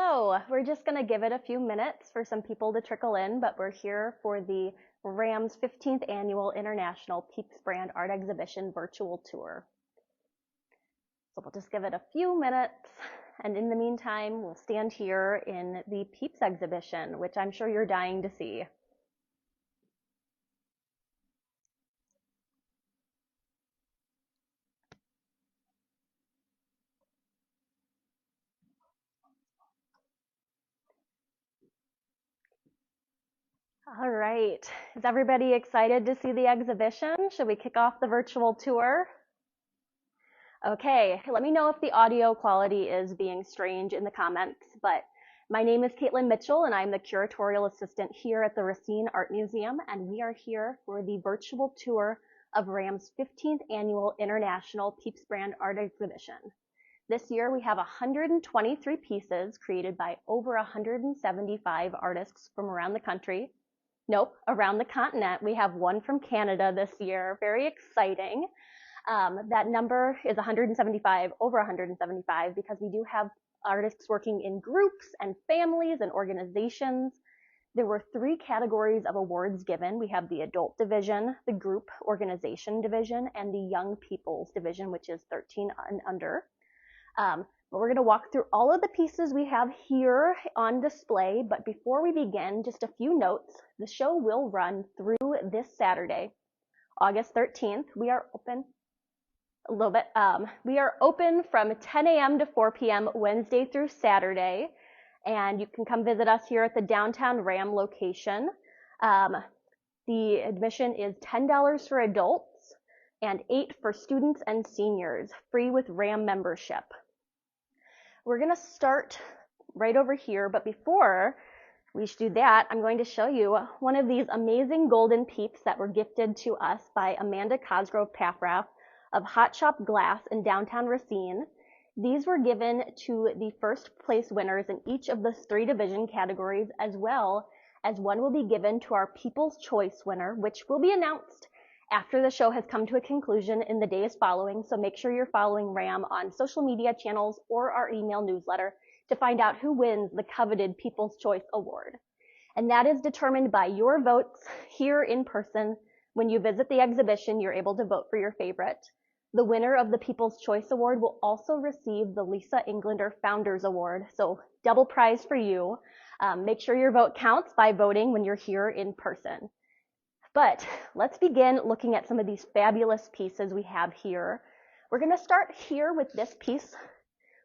Hello, we're just going to give it a few minutes for some people to trickle in, but we're here for the RAM's 15th Annual International PEEPS Brand Art Exhibition virtual tour. So we'll just give it a few minutes, and in the meantime, we'll stand here in the PEEPS exhibition, which I'm sure you're dying to see. All right, is everybody excited to see the exhibition? Should we kick off the virtual tour? Okay, let me know if the audio quality is being strange in the comments, but my name is Katelyn Mitchell and I'm the curatorial assistant here at the Racine Art Museum, and we are here for the virtual tour of RAM's 15th Annual International PEEPS Brand Art Exhibition. This year we have 123 pieces created by over 175 artists from around the country. Nope, around the continent. We have one from Canada this year, very exciting. That number is 175, over 175, because we do have artists working in groups and families and organizations. There were 3 categories of awards given. We have the adult division, the group organization division, and the young people's division, which is 13 and under. But we're going to walk through all of the pieces we have here on display. But before we begin, just a few notes. The show will run through this Saturday, August 13th. We are open a little bit. We are open from 10 a.m. to 4 p.m. Wednesday through Saturday. And you can come visit us here at the downtown RAM location. The admission is $10 for adults and $8 for students and seniors, free with RAM membership. We're going to start right over here, but before we do that, I'm going to show you one of these amazing golden PEEPS that were gifted to us by Amanda Cosgrove Paffrath of Hot Shop Glass in downtown Racine. These were given to the first place winners in each of the 3 division categories, as well as one will be given to our People's Choice winner, which will be announced after the show has come to a conclusion in the days following. So make sure you're following RAM on social media channels or our email newsletter to find out who wins the coveted People's Choice Award. And that is determined by your votes here in person. When you visit the exhibition, you're able to vote for your favorite. The winner of the People's Choice Award will also receive the Lisa Englander Founders Award. So double prize for you. Make sure your vote counts by voting when you're here in person. But let's begin looking at some of these fabulous pieces we have here. We're going to start here with this piece,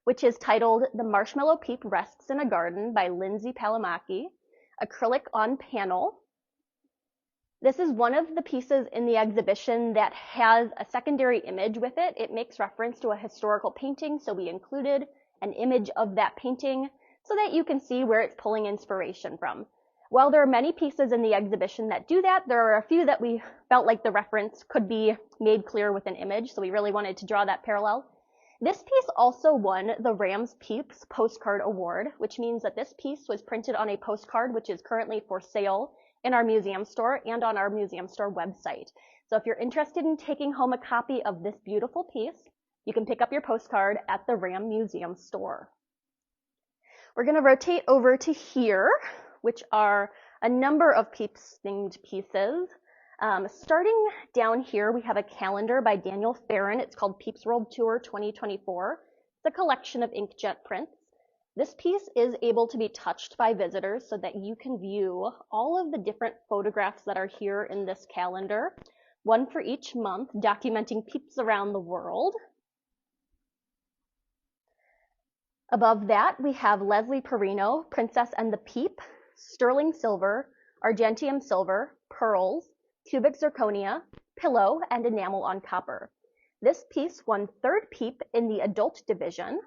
which is titled The Marshmallow Peep Rests in a Garden by Lindsay Palamaki, acrylic on panel. This is one of the pieces in the exhibition that has a secondary image with it. It makes reference to a historical painting, so we included an image of that painting so that you can see where it's pulling inspiration from. While there are many pieces in the exhibition that do that, there are a few that we felt like the reference could be made clear with an image, so we really wanted to draw that parallel. This piece also won the RAM's PEEPS Postcard Award, which means that this piece was printed on a postcard which is currently for sale in our museum store and on our museum store website. So if you're interested in taking home a copy of this beautiful piece, you can pick up your postcard at the RAM Museum store. We're going to rotate over to here, which are a number of PEEPS themed pieces. Starting down here, we have a calendar by Daniel Farron. It's called PEEPS World Tour 2024. It's a collection of inkjet prints. This piece is able to be touched by visitors so that you can view all of the different photographs that are here in this calendar, one for each month, documenting PEEPS around the world. Above that, we have Leslie Perino, Princess and the Peep, sterling silver, argentium silver, pearls, cubic zirconia, pillow, and enamel on copper. This piece won 3rd PEEP in the adult division.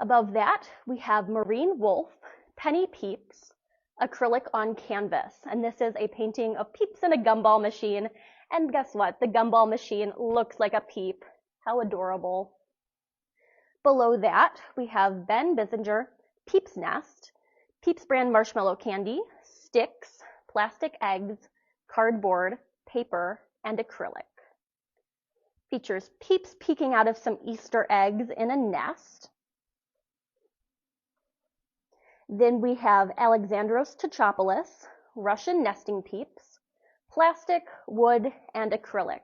Above that, we have Marine Wolf, Penny Peeps, acrylic on canvas. And this is a painting of PEEPS in a gumball machine. And guess what? The gumball machine looks like a peep. How adorable. Below that, we have Ben Bissinger, PEEPS Nest, PEEPS brand marshmallow candy, sticks, plastic eggs, cardboard, paper, and acrylic. Features PEEPS peeking out of some Easter eggs in a nest. Then we have Alexandros Tetropolis, Russian nesting peeps, plastic, wood, and acrylic.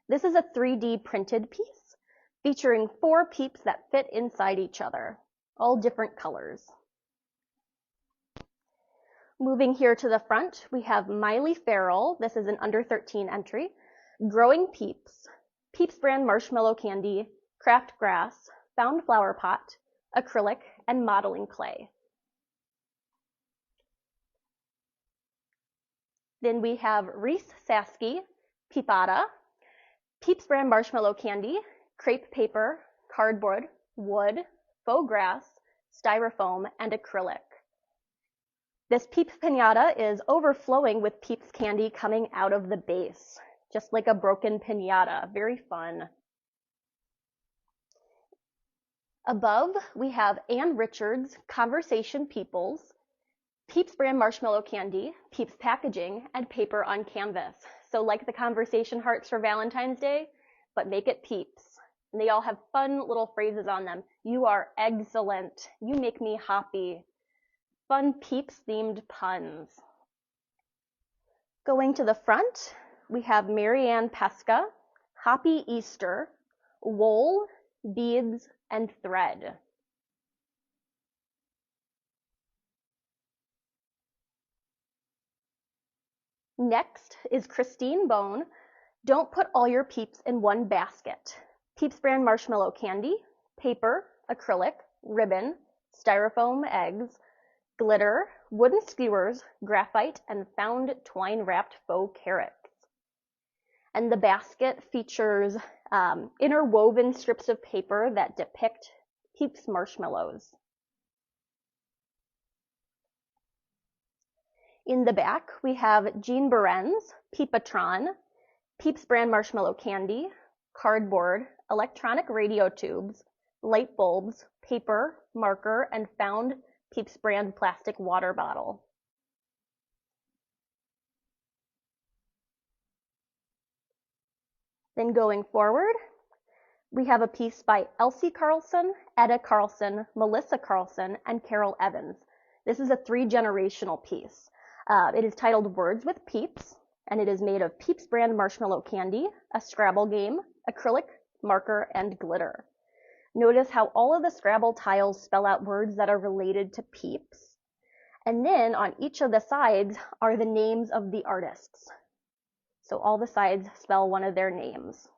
This is a 3D printed piece featuring 4 peeps that fit inside each other, all different colors. Moving here to the front, we have Miley Farrell. This is an under 13 entry. Growing Peeps, Peeps brand marshmallow candy, craft grass, found flower pot, acrylic, and modeling clay. Then we have Reese Saski, Peepada, Peeps brand marshmallow candy, crepe paper, cardboard, wood, faux grass, styrofoam, and acrylic. This Peeps piñata is overflowing with Peeps candy coming out of the base, just like a broken piñata. Very fun. Above, we have Ann Richards' Conversation Peoples, Peeps brand marshmallow candy, Peeps packaging, and paper on canvas. So like the conversation hearts for Valentine's Day, but make it Peeps. And they all have fun little phrases on them. You are excellent. You make me happy. Fun Peeps themed puns. Going to the front, we have Marianne Pesca, Happy Easter, wool, beads, and thread. Next is Christine Bone, Don't Put All Your Peeps in One Basket. Peeps brand marshmallow candy, paper, acrylic, ribbon, styrofoam eggs, glitter, wooden skewers, graphite, and found twine-wrapped faux carrots. And the basket features interwoven strips of paper that depict Peeps marshmallows. In the back, we have Jean Beren's Peepatron, Peeps brand marshmallow candy, cardboard, electronic radio tubes, light bulbs, paper, marker, and found Peeps brand plastic water bottle. Then going forward, we have a piece by Elsie Carlson, Etta Carlson, Melissa Carlson, and Carol Evans. This is a 3-generational piece. It is titled Words with Peeps, and it is made of Peeps brand marshmallow candy, a Scrabble game, acrylic, marker, and glitter. Notice how all of the Scrabble tiles spell out words that are related to Peeps. And then on each of the sides are the names of the artists. So all the sides spell one of their names.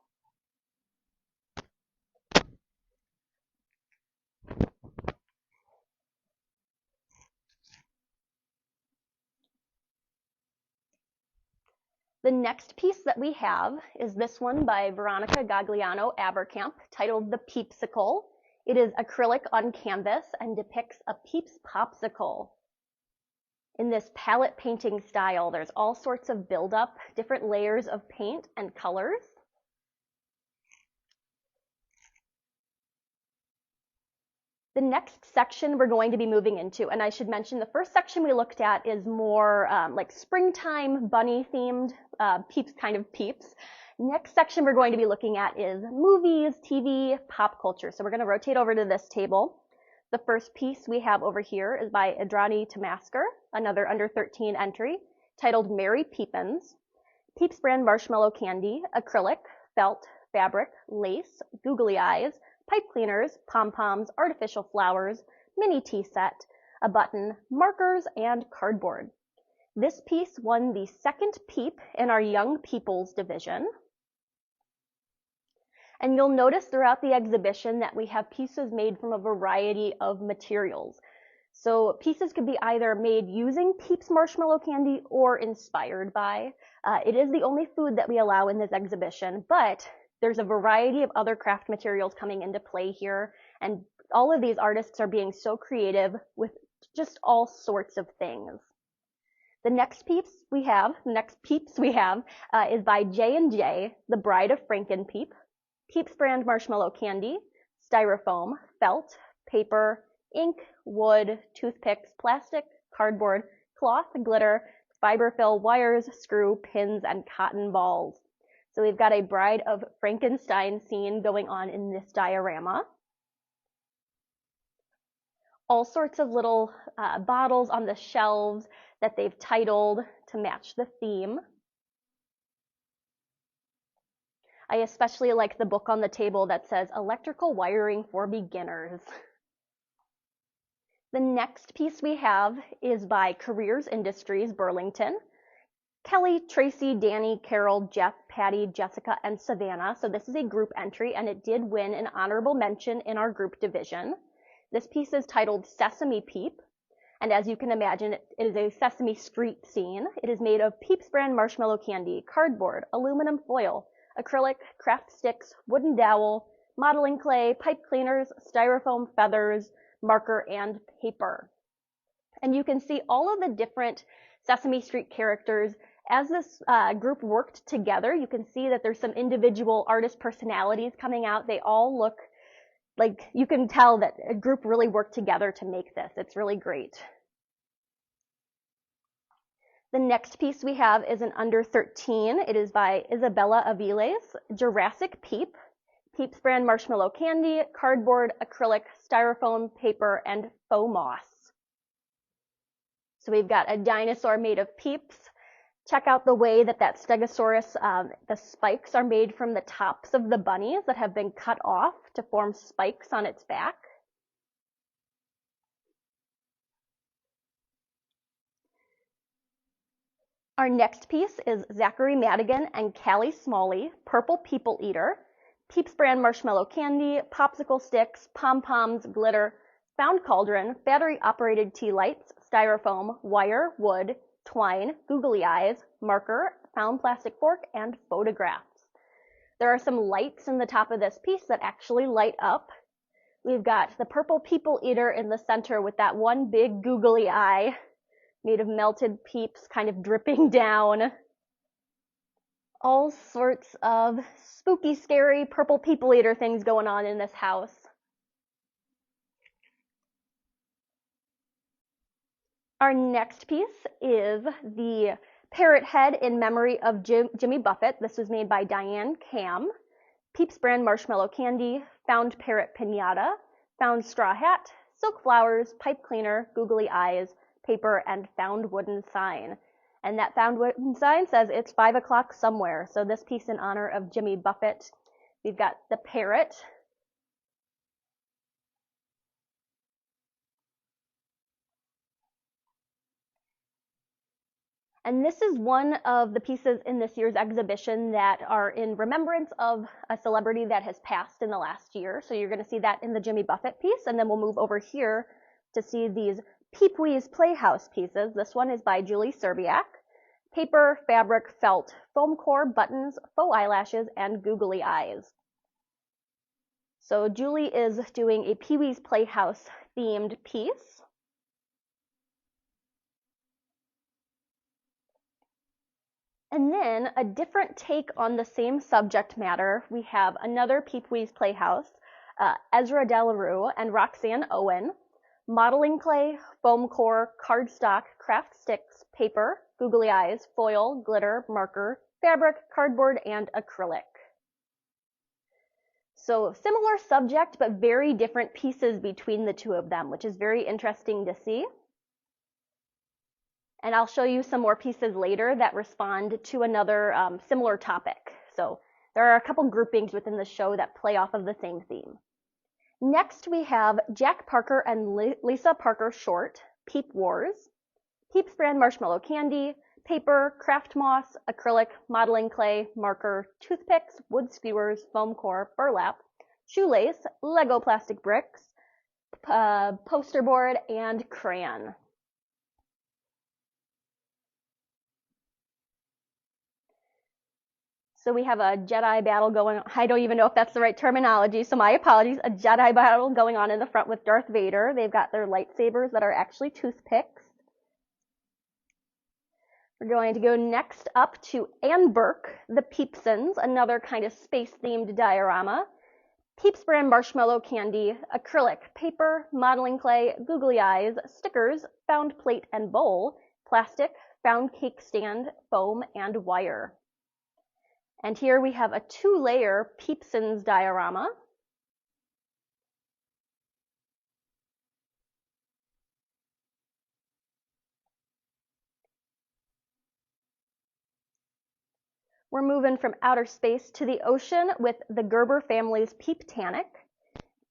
The next piece that we have is this one by Veronica Gagliano Abercamp, titled The Peepsicle. It is acrylic on canvas and depicts a Peeps popsicle. In this palette painting style, there's all sorts of buildup, different layers of paint and colors. The next section we're going to be moving into, and I should mention the first section we looked at is more like springtime bunny themed Peeps kind of Peeps. Next section we're going to be looking at is movies, TV, pop culture. So we're going to rotate over to this table. The first piece we have over here is by Adrani Tamasker, another under 13 entry, titled Merry Peepins. Peeps brand marshmallow candy, acrylic, felt, fabric, lace, googly eyes, pipe cleaners, pom-poms, artificial flowers, mini tea set, a button, markers, and cardboard. This piece won the second Peep in our Young People's division. And you'll notice throughout the exhibition that we have pieces made from a variety of materials. So pieces could be either made using Peeps marshmallow candy or inspired by. It is the only food that we allow in this exhibition, but there's a variety of other craft materials coming into play here, and all of these artists are being so creative with just all sorts of things. The next Peeps we have is by J&J, The Bride of Frankenpeep, Peeps brand marshmallow candy, styrofoam, felt, paper, ink, wood, toothpicks, plastic, cardboard, cloth, glitter, fiberfill, wires, screw, pins, and cotton balls. So we've got a Bride of Frankenstein scene going on in this diorama. all sorts of little bottles on the shelves that they've titled to match the theme. I especially like the book on the table that says Electrical Wiring for Beginners. The next piece we have is by Careers Industries, Burlington. Kelly, Tracy, Danny, Carol, Jeff, Patty, Jessica, and Savannah. So this is a group entry, and it did win an honorable mention in our group division. This piece is titled Sesame Peep, and as you can imagine, it is a Sesame Street scene. It is made of PEEPS brand marshmallow candy, cardboard, aluminum foil, acrylic, craft sticks, wooden dowel, modeling clay, pipe cleaners, styrofoam feathers, marker, and paper. And you can see all of the different Sesame Street characters. As this group worked together, you can see that there's some individual artist personalities coming out. They all look like, you can tell that a group really worked together to make this. It's really great. The next piece we have is an under 13. It is by Isabella Aviles, Jurassic Peep, PEEPS brand marshmallow candy, cardboard, acrylic, styrofoam, paper, and faux moss. So we've got a dinosaur made of PEEPS. Check out the way that Stegosaurus, the spikes are made from the tops of the bunnies that have been cut off to form spikes on its back. Our next piece is Zachary Madigan and Callie Smalley, Purple People Eater, PEEPS brand marshmallow candy, popsicle sticks, pom-poms, glitter, found cauldron, battery-operated tea lights, styrofoam, wire, wood, twine, googly eyes, marker, found plastic fork, and photographs. There are some lights in the top of this piece that actually light up. We've got the Purple People Eater in the center with that one big googly eye made of melted PEEPS kind of dripping down. All sorts of spooky, scary Purple People Eater things going on in this house. Our next piece is the Parrot Head in memory of Jimmy Buffett. This was made by Diane Cam. PEEPS brand marshmallow candy, found parrot piñata, found straw hat, silk flowers, pipe cleaner, googly eyes, paper, and found wooden sign. And that found wooden sign says it's 5 o'clock somewhere. So this piece in honor of Jimmy Buffett. We've got the parrot. And this is one of the pieces in this year's exhibition that are in remembrance of a celebrity that has passed in the last year. So you're going to see that in the Jimmy Buffett piece. And then we'll move over here to see these Peep-Wee's Playhouse pieces. This one is by Julie Serbiak. Paper, fabric, felt, foam core, buttons, faux eyelashes, and googly eyes. So Julie is doing a Pee-Wee's Playhouse themed piece. And then a different take on the same subject matter. We have another Peep-Wee's Playhouse, Ezra Delarue and Roxanne Owen. Modeling clay, foam core, cardstock, craft sticks, paper, googly eyes, foil, glitter, marker, fabric, cardboard, and acrylic. So similar subject, but very different pieces between the two of them, which is very interesting to see. And I'll show you some more pieces later that respond to another similar topic. So there are a couple groupings within the show that play off of the same theme. Next, we have Jack Parker and Lisa Parker Short, Peep Wars, PEEPS brand marshmallow candy, paper, craft moss, acrylic, modeling clay, marker, toothpicks, wood skewers, foam core, burlap, shoelace, Lego plastic bricks, poster board, and crayon. So we have a Jedi battle going on. I don't even know if that's the right terminology, so my apologies. A Jedi battle going on in the front with Darth Vader. They've got their lightsabers that are actually toothpicks. We're going to go next up to Anne Burke, the Peepsons, another kind of space-themed diorama. PEEPS brand marshmallow candy, acrylic, paper, modeling clay, googly eyes, stickers, found plate and bowl, plastic, found cake stand, foam, and wire. And here we have a 2-layer Peepsons diorama. We're moving from outer space to the ocean with the Gerber family's Peeptanic,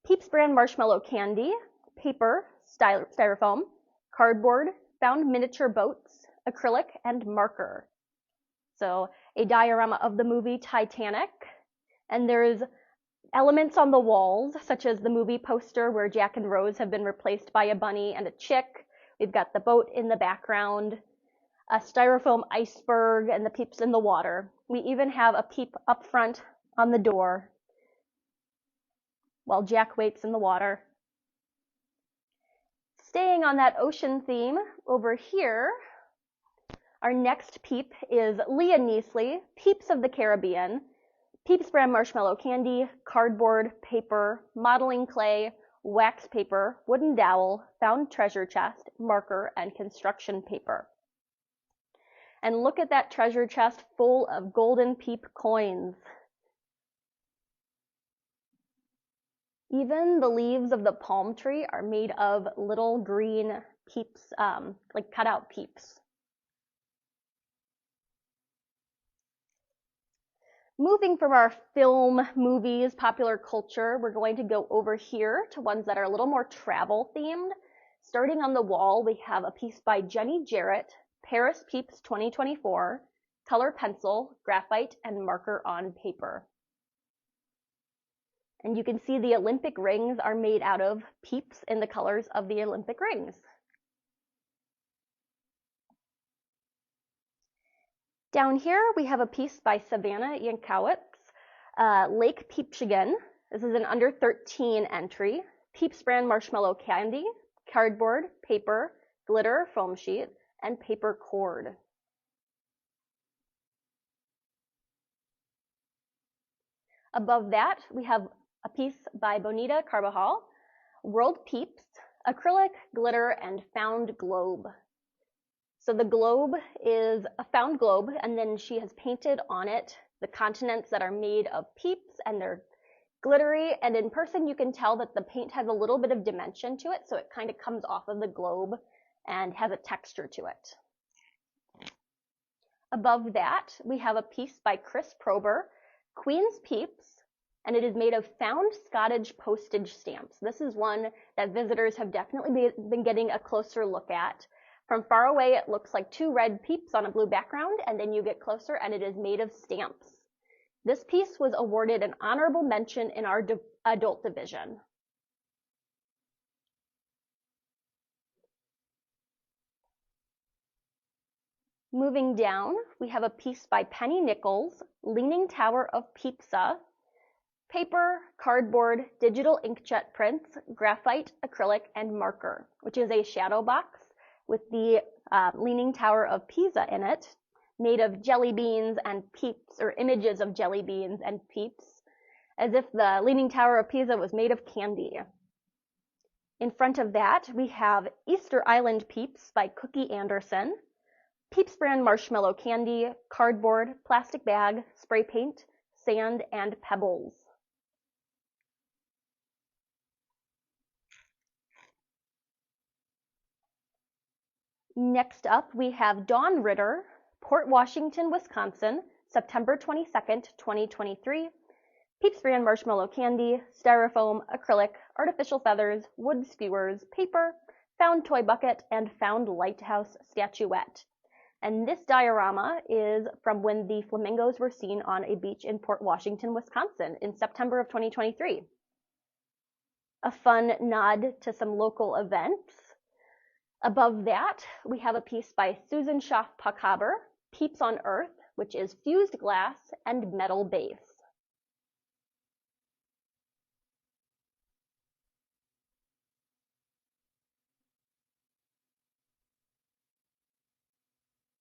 PEEPS brand marshmallow candy, paper, styrofoam, cardboard, found miniature boats, acrylic, and marker. So a diorama of the movie Titanic, and there's elements on the walls, such as the movie poster where Jack and Rose have been replaced by a bunny and a chick. We've got the boat in the background, a styrofoam iceberg, and the peeps in the water. We even have a peep up front on the door while Jack waits in the water. Staying on that ocean theme, over here, our next peep is Leah Neasley, Peeps of the Caribbean, PEEPS brand marshmallow candy, cardboard, paper, modeling clay, wax paper, wooden dowel, found treasure chest, marker, and construction paper. And look at that treasure chest full of golden peep coins. Even the leaves of the palm tree are made of little green peeps, like cutout peeps. Moving from our film, movies, popular culture, we're going to go over here to ones that are a little more travel themed. Starting on the wall, we have a piece by Jenny Jarrett, Paris Peeps 2024, color pencil, graphite, and marker on paper. And you can see the Olympic rings are made out of peeps in the colors of the Olympic rings. Down here, we have a piece by Savannah Yankowitz, Lake Peepshigan. This is an under 13 entry. PEEPS brand marshmallow candy, cardboard, paper, glitter, foam sheet, and paper cord. Above that, we have a piece by Bonita Carbajal, World Peeps, acrylic, glitter, and found globe. So the globe is a found globe, and then she has painted on it the continents that are made of peeps, and they're glittery, and in person you can tell that the paint has a little bit of dimension to it, so it kind of comes off of the globe and has a texture to it. Above that, we have a piece by Chris Prober, Queen's Peeps, and it is made of found Scottish postage stamps. This is one that visitors have definitely been getting a closer look at. From far away, it looks like two red peeps on a blue background, and then you get closer and it is made of stamps. This piece was awarded an honorable mention in our adult division. Moving down, we have a piece by Penny Nichols, Leaning Tower of Peepsa, paper, cardboard, digital inkjet prints, graphite, acrylic, and marker, which is a shadow box with the Leaning Tower of Pisa in it, made of jelly beans and peeps, or images of jelly beans and peeps, as if the Leaning Tower of Pisa was made of candy. In front of that, we have Easter Island Peeps by Cookie Anderson, PEEPS brand marshmallow candy, cardboard, plastic bag, spray paint, sand, and pebbles. Next up, we have Dawn Ritter, Port Washington, Wisconsin, September 22nd, 2023. PEEPS brand marshmallow candy, styrofoam, acrylic, artificial feathers, wood skewers, paper, found toy bucket, and found lighthouse statuette. And this diorama is from when the flamingos were seen on a beach in Port Washington, Wisconsin in September of 2023. A fun nod to some local events. Above that, we have a piece by Susan Schaff Puckhaber, Peeps on Earth, which is fused glass and metal base.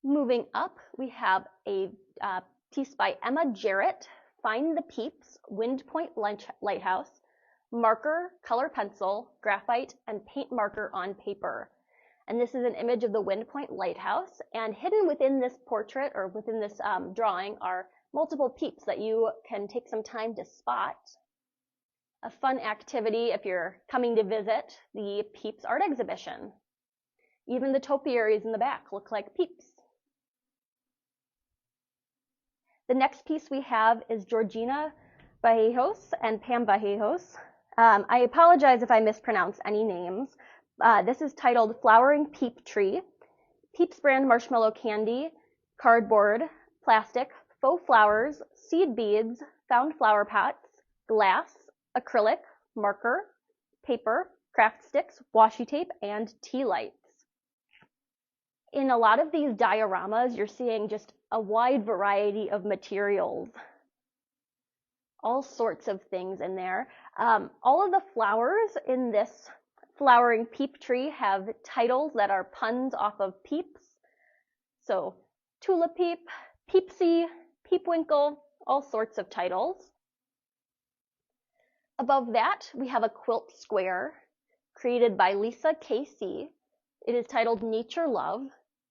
Moving up, we have a piece by Emma Jarrett, Find the Peeps, Wind Point Lighthouse, marker, color pencil, graphite, and paint marker on paper. And this is an image of the Wind Point Lighthouse, and hidden within this portrait, or within this drawing, are multiple peeps that you can take some time to spot. A fun activity if you're coming to visit the PEEPS art exhibition. Even the topiaries in the back look like peeps. The next piece we have is Georgina Vallejos and Pam Vallejos. I apologize if I mispronounce any names. This is titled Flowering Peep Tree. PEEPS brand marshmallow candy, cardboard, plastic, faux flowers, seed beads, found flower pots, glass, acrylic, marker, paper, craft sticks, washi tape, and tea lights. In a lot of these dioramas, you're seeing just a wide variety of materials. All sorts of things in there. All of the flowers in this flowering peep tree have titles that are puns off of PEEPS. So tulip peep, peepsy, peepwinkle, all sorts of titles. Above that, we have a quilt square created by Lisa KC. It is titled Nature Love,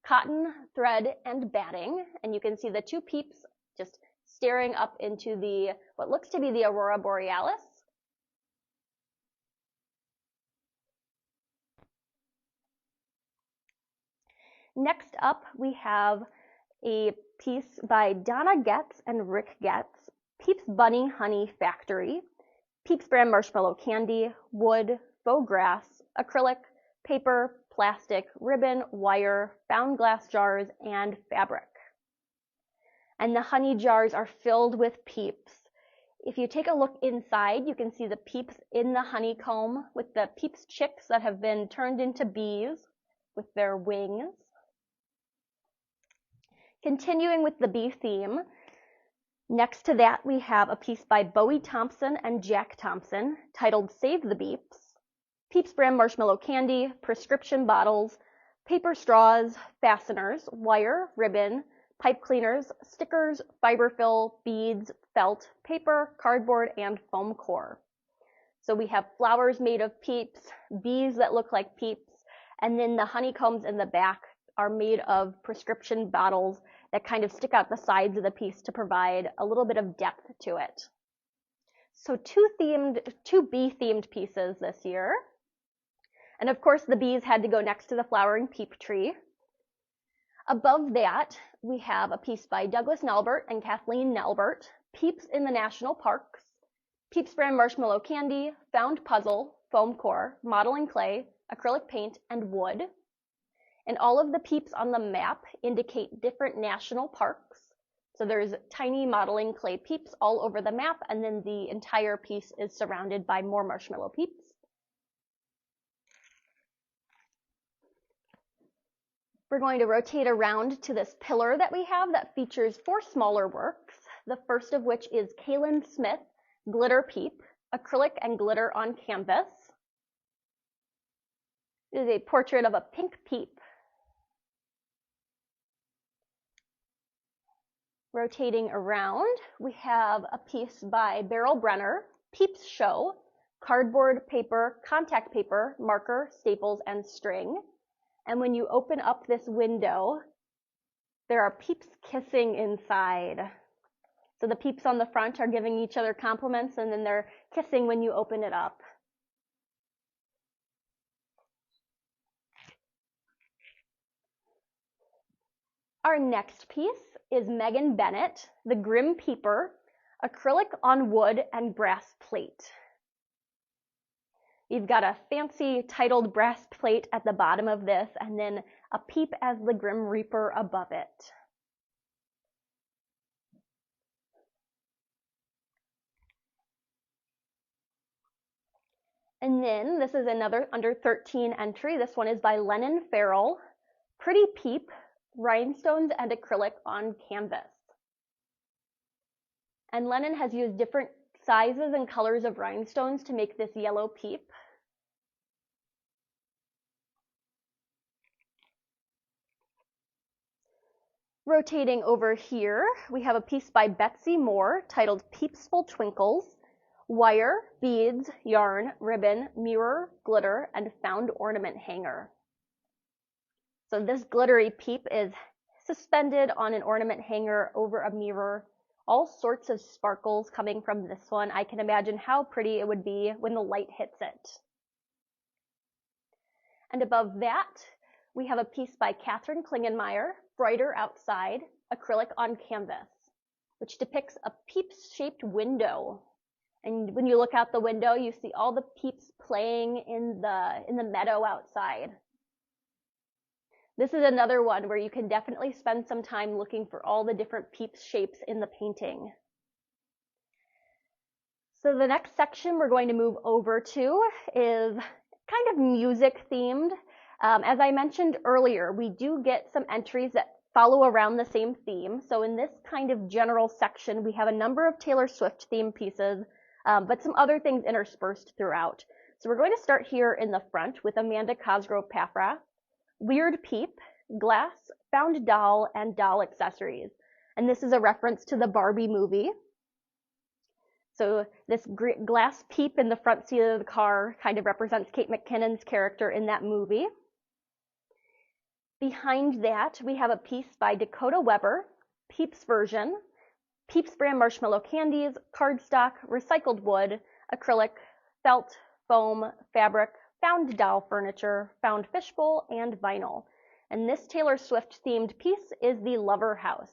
cotton, thread, and batting. And you can see the two peeps just staring up into what looks to be the aurora borealis. Next up, we have a piece by Donna Getz and Rick Getz, PEEPS Bunny Honey Factory, PEEPS brand marshmallow candy, wood, faux grass, acrylic, paper, plastic, ribbon, wire, found glass jars, and fabric. And the honey jars are filled with PEEPS. If you take a look inside, you can see the PEEPS in the honeycomb with the PEEPS chicks that have been turned into bees with their wings. Continuing with the bee theme, next to that we have a piece by Bowie Thompson and Jack Thompson titled Save the Beeps. PEEPS brand marshmallow candy, prescription bottles, paper straws, fasteners, wire, ribbon, pipe cleaners, stickers, fiberfill, beads, felt, paper, cardboard, and foam core. So we have flowers made of PEEPS, bees that look like PEEPS, and then the honeycombs in the back are made of prescription bottles that kind of stick out the sides of the piece to provide a little bit of depth to it. So two bee-themed pieces this year. And of course, the bees had to go next to the flowering peep tree. Above that, we have a piece by Douglas Nelbert and Kathleen Nelbert, PEEPS in the National Parks, PEEPS brand marshmallow candy, found puzzle, foam core, modeling clay, acrylic paint, and wood. And all of the PEEPS on the map indicate different national parks. So there's tiny modeling clay PEEPS all over the map, and then the entire piece is surrounded by more marshmallow PEEPS. We're going to rotate around to this pillar that we have that features 4 smaller works, the first of which is Katelyn Smith, Glitter Peep, acrylic and glitter on canvas. It is a portrait of a pink peep. Rotating around, we have a piece by Beryl Brenner, PEEPS Show, cardboard, paper, contact paper, marker, staples, and string. And when you open up this window, there are PEEPS kissing inside. So the PEEPS on the front are giving each other compliments, and then they're kissing when you open it up. Our next piece is Megan Bennett, the Grim Peeper, acrylic on wood and brass plate. You've got a fancy titled brass plate at the bottom of this, and then a peep as the Grim Reaper above it. And then this is another under 13 entry. This one is by Lennon Farrell, Pretty Peep, rhinestones and acrylic on canvas. And Lennon has used different sizes and colors of rhinestones to make this yellow peep. Rotating over here, we have a piece by Betsy Moore titled Peepsful Twinkles, wire, beads, yarn, ribbon, mirror, glitter, and found ornament hanger. So this glittery peep is suspended on an ornament hanger over a mirror. All sorts of sparkles coming from this one. I can imagine how pretty it would be when the light hits it. And above that, we have a piece by Catherine Klingenmeyer, Brighter Outside, acrylic on canvas. which depicts a PEEPS-shaped window. And when you look out the window, you see all the PEEPS playing in the meadow outside. This is another one where you can definitely spend some time looking for all the different PEEPS shapes in the painting. So the next section we're going to move over to is kind of music themed. As I mentioned earlier, we do get some entries that follow around the same theme. So in this kind of general section, we have a number of Taylor Swift themed pieces, but some other things interspersed throughout. So we're going to start here in the front with Amanda Cosgrove Paffra, Weird Peep, Glass, Found Doll, and Doll Accessories. And this is a reference to the Barbie movie. So this glass peep in the front seat of the car kind of represents Kate McKinnon's character in that movie. Behind that, we have a piece by Dakota Weber, PEEPS version, PEEPS brand marshmallow candies, cardstock, recycled wood, acrylic, felt, foam, fabric, found doll furniture, found fishbowl, and vinyl. And this Taylor Swift themed piece is the Lover House.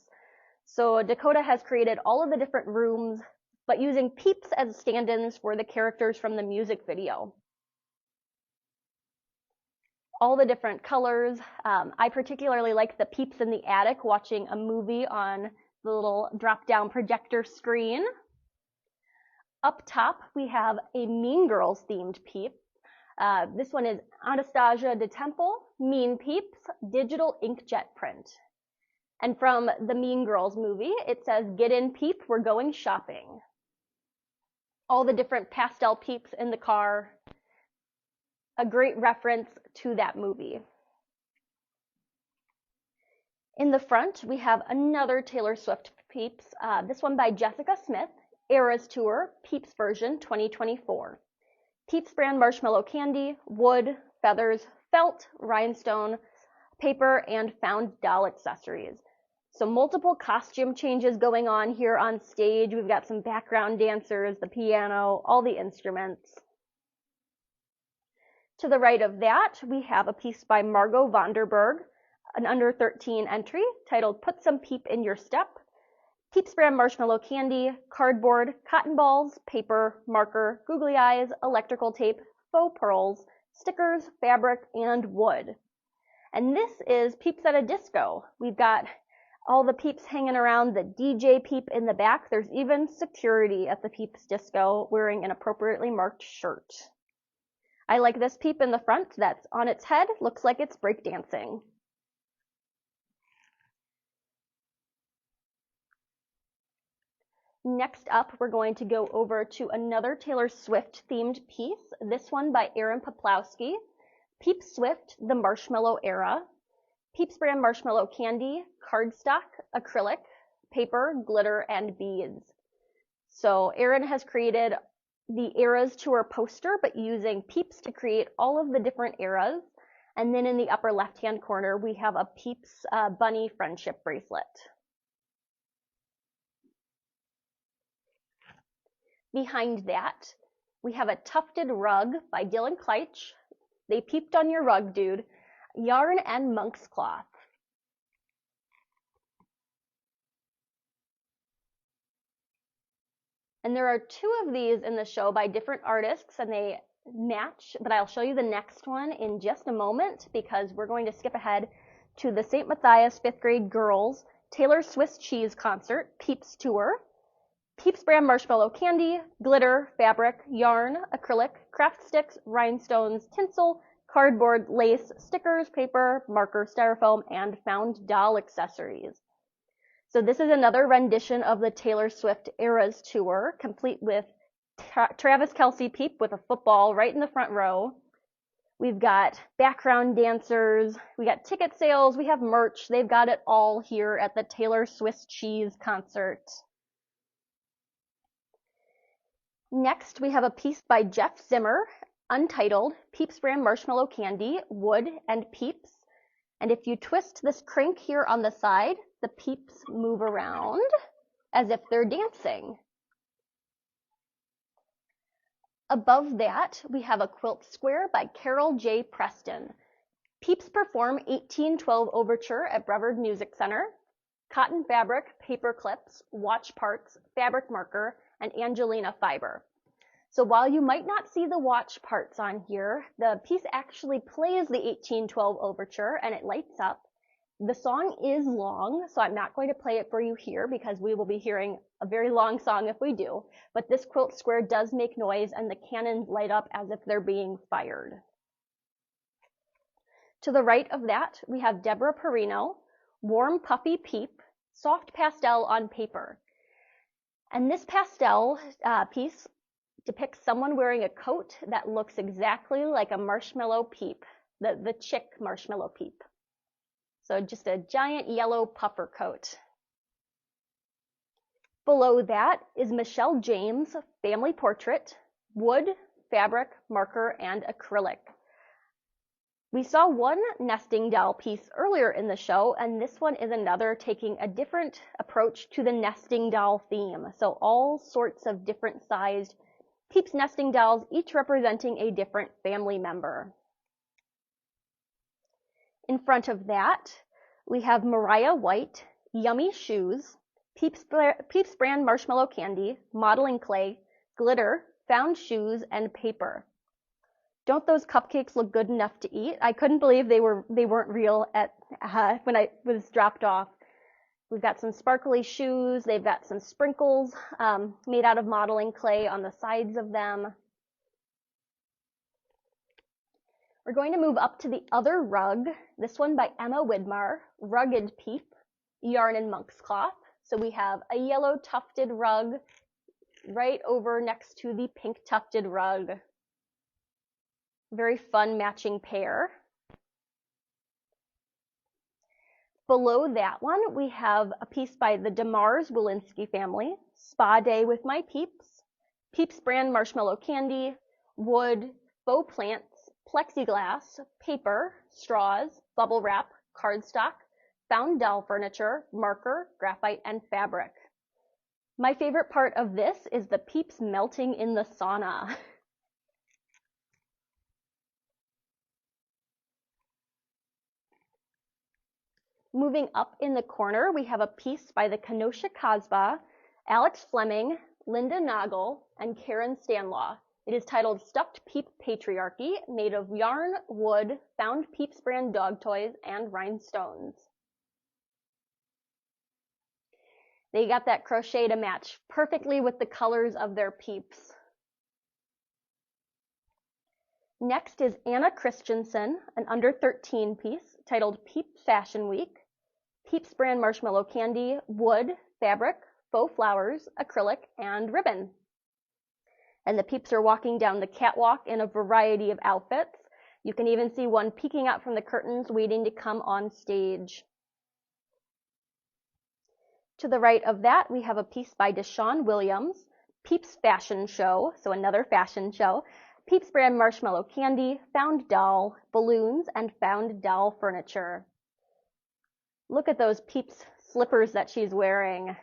So Dakota has created all of the different rooms, but using PEEPS as stand-ins for the characters from the music video. All the different colors. I particularly like the PEEPS in the attic watching a movie on the little drop-down projector screen. Up top, we have a Mean Girls themed PEEP. This one is Anastasia de Temple, Mean Peeps, digital inkjet print. And from the Mean Girls movie, it says, "Get in, Peep, we're going shopping." All the different pastel peeps in the car. A great reference to that movie. In the front, we have another Taylor Swift PEEPS, this one by Jessica Smith, Eras Tour, PEEPS version 2024. PEEPS brand marshmallow candy, wood, feathers, felt, rhinestone, paper, and found doll accessories. So multiple costume changes going on here on stage. We've got some background dancers, the piano, all the instruments. To the right of that, we have a piece by Margot Vonderberg, an under 13 entry titled Put Some Peep in Your Step. PEEPS brand marshmallow candy, cardboard, cotton balls, paper, marker, googly eyes, electrical tape, faux pearls, stickers, fabric, and wood. And this is PEEPS at a disco. We've got all the peeps hanging around the DJ peep in the back. There's even security at the PEEPS disco wearing an appropriately marked shirt. I like this peep in the front that's on its head. Looks like it's breakdancing. Next up, we're going to go over to another Taylor Swift themed piece. This one by Aaron Poplowski, PEEPS Swift, the Marshmallow Era. PEEPS brand marshmallow candy, cardstock, acrylic, paper, glitter, and beads. So Aaron has created the Eras Tour poster, but using PEEPS to create all of the different eras. And then in the upper left-hand corner, we have a PEEPS bunny friendship bracelet. Behind that, we have a tufted rug by Dylan Kleitch. They peeped on your rug, dude. Yarn and monk's cloth. And there are two of these in the show by different artists, and they match, but I'll show you the next one in just a moment because we're going to skip ahead to the St. Matthias 5th grade girls Taylor Swiss Cheese Concert PEEPS Tour. PEEPS brand marshmallow candy, glitter, fabric, yarn, acrylic, craft sticks, rhinestones, tinsel, cardboard, lace, stickers, paper, marker, styrofoam, and found doll accessories. So this is another rendition of the Taylor Swift Eras Tour, complete with Travis Kelce peep with a football right in the front row. We've got background dancers, we got ticket sales, we have merch. They've got it all here at the Taylor Swiss Cheese Concert. Next, we have a piece by Jeff Zimmer, untitled, PEEPS brand marshmallow candy, wood, and peeps. And if you twist this crank here on the side, the peeps move around as if they're dancing. Above that, we have a quilt square by Carol J. Preston. PEEPS perform 1812 Overture at Brevard Music Center. cotton fabric, paper clips, watch parts, fabric marker, and Angelina fiber. So while you might not see the watch parts on here, the piece actually plays the 1812 overture and it lights up. The song is long, so I'm not going to play it for you here because we will be hearing a very long song if we do, but this quilt square does make noise and the cannons light up as if they're being fired. To the right of that, we have Deborah Perino, Warm Puffy Peep, Soft Pastel on Paper. And this pastel piece depicts someone wearing a coat that looks exactly like a marshmallow peep, the chick marshmallow peep. So just a giant yellow puffer coat. Below that is Michelle James' family portrait, wood, fabric, marker, and acrylic. We saw one nesting doll piece earlier in the show, and this one is another taking a different approach to the nesting doll theme. So all sorts of different sized PEEPS nesting dolls, each representing a different family member. In front of that, we have Mariah White, Yummy Shoes, PEEPS brand marshmallow candy, modeling clay, glitter, found shoes, and paper. Don't those cupcakes look good enough to eat? I couldn't believe they weren't real when I was dropped off. We've got some sparkly shoes. They've got some sprinkles made out of modeling clay on the sides of them. We're going to move up to the other rug, this one by Emma Widmar, Rugged Peep, yarn and monk's cloth. So we have a yellow tufted rug right over next to the pink tufted rug. Very fun matching pair. Below that one, we have a piece by the Demars-Walensky family, Spa Day with My Peeps, PEEPS brand marshmallow candy, wood, faux plants, plexiglass, paper, straws, bubble wrap, cardstock, found doll furniture, marker, graphite, and fabric. My favorite part of this is the PEEPS melting in the sauna. Moving up in the corner, we have a piece by the Kenosha Kasbah, Alex Fleming, Linda Nagel, and Karen Stanlaw. It is titled Stuffed Peep Patriarchy, made of yarn, wood, found PEEPS brand dog toys, and rhinestones. They got that crochet to match perfectly with the colors of their PEEPS. Next is Anna Christensen, an under 13 piece titled PEEPS Fashion Week, PEEPS brand marshmallow candy, wood, fabric, faux flowers, acrylic, and ribbon. And the PEEPS are walking down the catwalk in a variety of outfits. You can even see one peeking out from the curtains waiting to come on stage. To the right of that, we have a piece by Deshawn Williams, PEEPS Fashion Show, so another fashion show, PEEPS brand marshmallow candy, found doll, balloons, and found doll furniture. Look at those PEEPS slippers that she's wearing.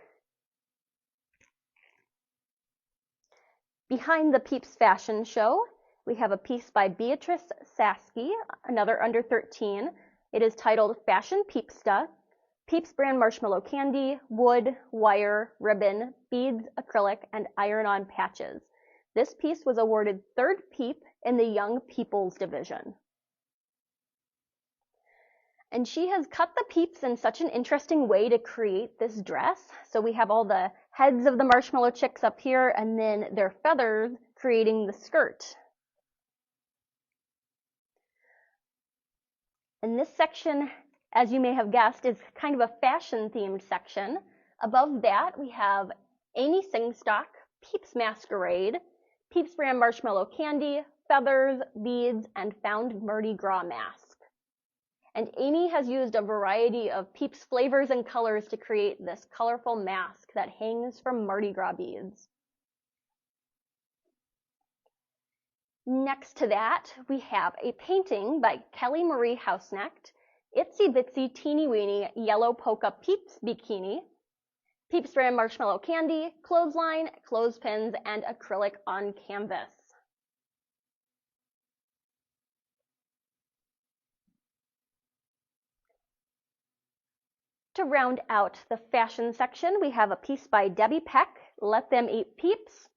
Behind the PEEPS Fashion Show, we have a piece by Beatrice Saski, another under 13. It is titled Fashion Peepsta, PEEPS brand marshmallow candy, wood, wire, ribbon, beads, acrylic, and iron-on patches. This piece was awarded third PEEP in the Young People's division. And she has cut the PEEPS in such an interesting way to create this dress. So we have all the heads of the marshmallow chicks up here and then their feathers creating the skirt. And this section, as you may have guessed, is kind of a fashion themed section. Above that, we have Amy Singstock, PEEPS Masquerade, PEEPS brand marshmallow candy, feathers, beads, and found Mardi Gras mask. And Amy has used a variety of PEEPS flavors and colors to create this colorful mask that hangs from Mardi Gras beads. Next to that, we have a painting by Kelly Marie Housenecht, Itsy Bitsy Teeny Weeny Yellow Polka PEEPS Bikini, PEEPS brand marshmallow candy, clothesline, clothespins, and acrylic on canvas. To round out the fashion section, we have a piece by Debbie Peck, Let Them Eat Peeps,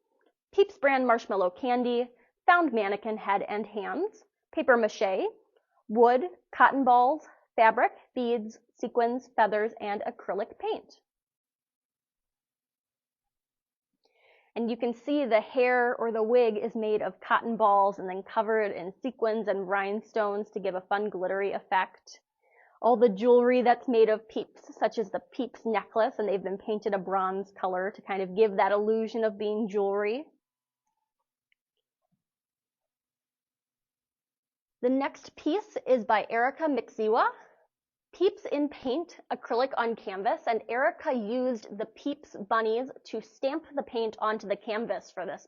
Peeps brand marshmallow candy, found mannequin head and hands, paper mache, wood, cotton balls, fabric, beads, sequins, feathers, and acrylic paint. And you can see the hair or the wig is made of cotton balls and then covered in sequins and rhinestones to give a fun glittery effect. All the jewelry that's made of peeps, such as the peeps necklace, and they've been painted a bronze color to kind of give that illusion of being jewelry. The next piece is by Erica Mixiwa, Peeps in Paint, Acrylic on Canvas, and Erica used the Peeps bunnies to stamp the paint onto the canvas for this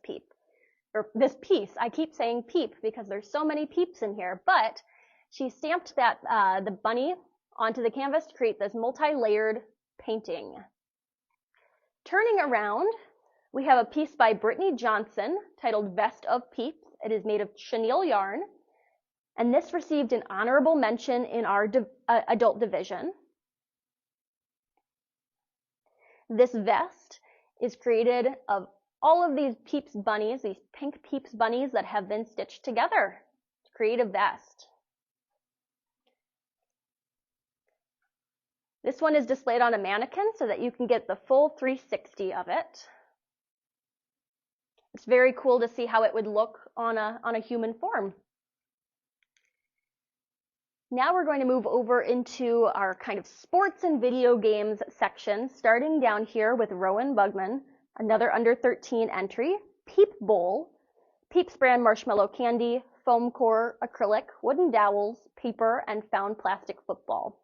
piece. I keep saying peep because there's so many peeps in here, but she stamped that the bunny onto the canvas to create this multi-layered painting. Turning around, we have a piece by Brittany Johnson titled Vest of Peeps. It is made of chenille yarn, and this received an honorable mention in our adult division. This vest is created of all of these Peeps bunnies, these pink Peeps bunnies that have been stitched together to create a vest. This one is displayed on a mannequin so that you can get the full 360 of it. It's very cool to see how it would look on a human form. Now we're going to move over into our kind of sports and video games section, starting down here with Rowan Bugman, another under 13 entry, Peep Bowl, Peeps brand marshmallow candy, foam core, acrylic, wooden dowels, paper, and found plastic football.